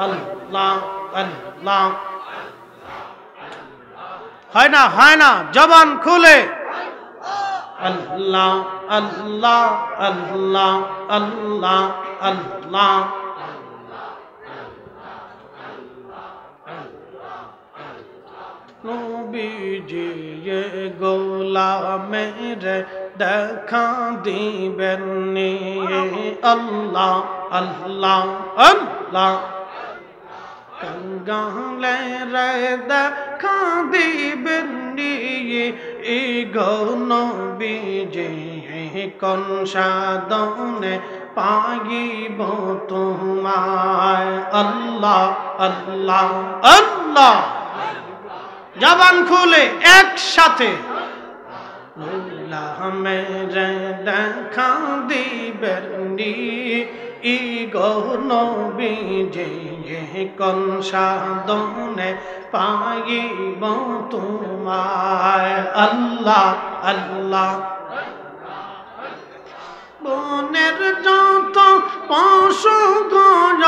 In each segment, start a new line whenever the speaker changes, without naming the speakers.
আল্লাহ আল্লাহ হয় না জবান খুলে আল্লাহ আল্লাহ আল্লাহ আল্লাহ আল্লাহ নবীজি গোলামের দেখা দিবেন আল্লাহ আল্লাহ আল্লাহ কঙ্গালে রে দেখা দিবেন নবীজি কোন সাধনে পাইব তোমায় আল্লাহ আল্লাহ আল্লাহ জবান খুলে একসাথে মেরে দেখা দিবেন নবীজি কোন সাধনে পাইব তোমায় আল্লাহ আল্লাহ বনের যত পশু গণ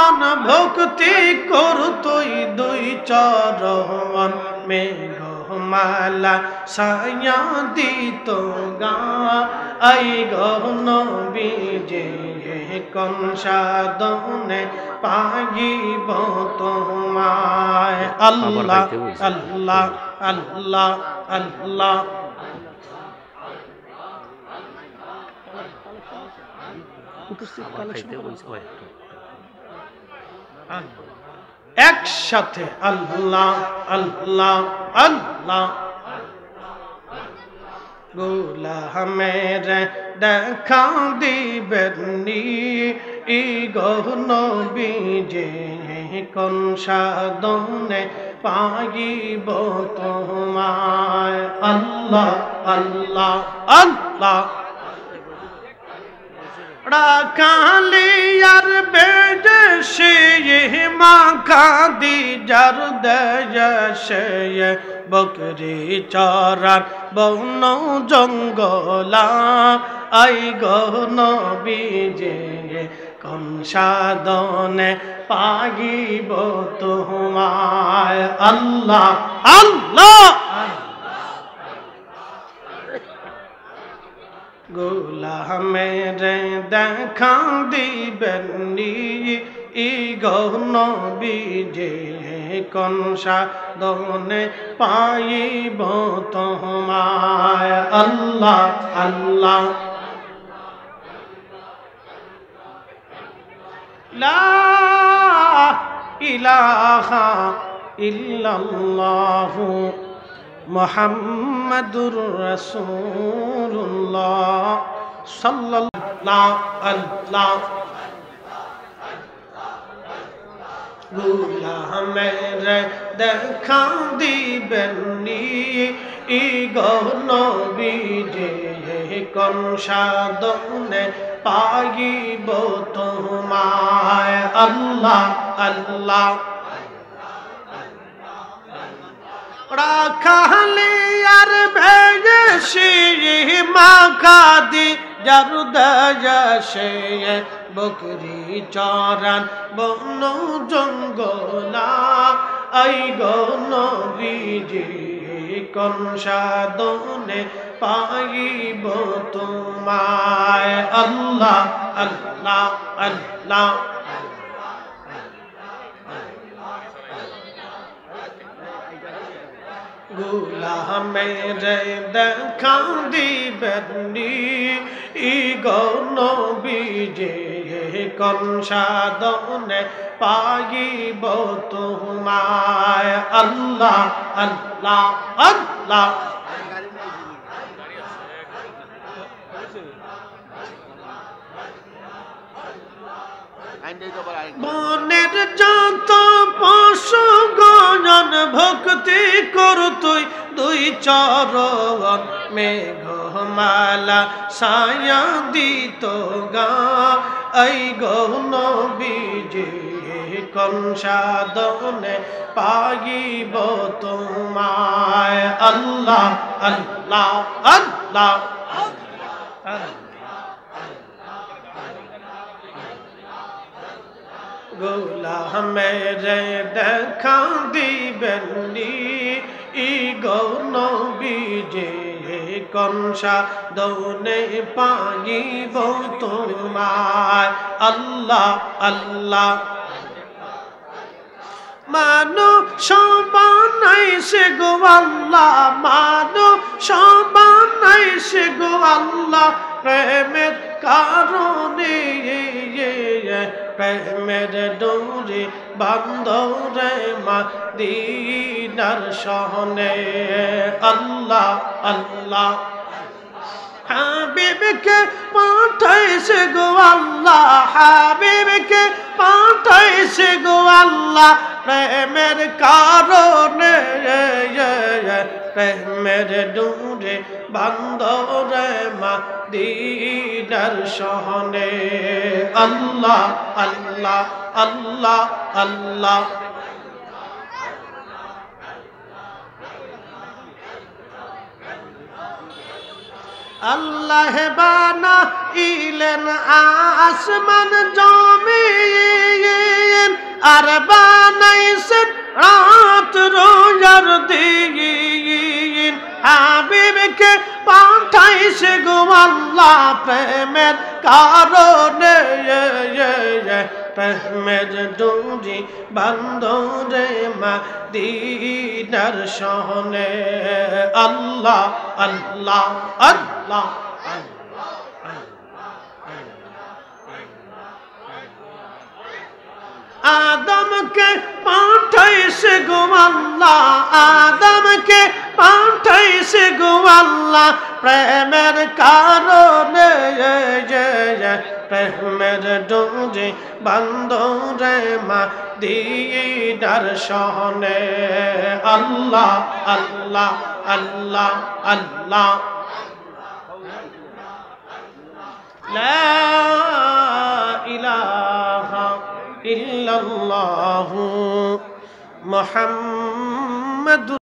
ভক্তি করতই দুই চরণ মেঘমালা সায়া দিত গা আই নবীজি কোন সাধনে পাইব তোমায় আল্লাহ আল্লাহ আল্লাহ আল্লাহ একসাথে আল্লাহ আল্লাহ আল্লাহ গোলামের দেখা দিবেন নবীজি কোন সাধনে পাইব তোমায় আল্লাহ আল্লাহ আল্লাহ কালিয়ার বেজে মাখা দি যার দেশে বকরি চরার বন জঙ্গলা আই নবীজি কোন সাধনে পাইব তোমায় আল্লাহ আল্লাহ গোলামের দেখা দিবেন নবীজি কোন সাধনে পাইব তোমায় আল্লাহ আল্লাহ লা ইলাহা ইল্লাল্লাহু মুহাম্মাদুর রাসূলুল্লাহ সাল্লাল্লাহু আলাইহি গোলামের দেখা দিবেন নবীজি কোন সাধনে পাইব তোমায় আল্লাহ আল্লাহ রাখালিয়ার ভেজে মাখা দি জারুদে বকরি চরান বন জঙ্গলা আই নবীজি কোন সাধনে পাইব তোমায় আল্লাহ আল্লাহ আল্লাহ গোলামের দেখা দিবেন নবীজি কোন সাধনে পাইব তোমায় আল্লাহ আল্লাহ আল্লাহ বনের যত পশু গণ ভক্তি করতুই দুই চরণ মেঘমালা সায়া দিত গা আই নবীজি কোন সাধনে পাইব তোমায় আল্লাহ আল্লাহ আল্লাহ গোলামের দেখা দিবেন নি গো নবীজি কনসা দৌনে পাইব তোমায় আল্লাহ আল্লাহ মানুষ বানাইছে গো আল্লাহ মানুষ বানাইছে গো আল্লাহ প্রেমের কারণে প্রেমের ডোরে বান্ধরে মদিনার শহরে আল্লাহ আল্লাহ হাবিবকে পাঠাইছে গো আল্লাহ হাবিবকে পাঠাইছে গো আল্লাহ প্রেমের কারণে প্রেমের ডোরে বান্ধরে মদিনার শহরে আল্লাহ আল্লাহ আল্লাহ আল্লাহ আল্লাহ বানাইলেন আসমান জমিন আর বানাইছেন রাত রোজার দিন হাবিবকে পাঠাইছে গো আল্লাহ প্রেমের কারণে প্রেমের ডোরি বান্ধরে মদিনার শহরে আল্লাহ আল্লাহ আল্লাহ আদমকে পাঠাইছে গো আল্লাহ আদমকে পাঠাইছে গো আল্লাহ প্রেমের কারণে প্রেমের ডোরে বান্ধরে মদিনার শহরে আল্লাহ আল্লাহ আল্লাহ আল্লাহ লা ইলাহা ইল্লাল্লাহু মুহাম্মাদুর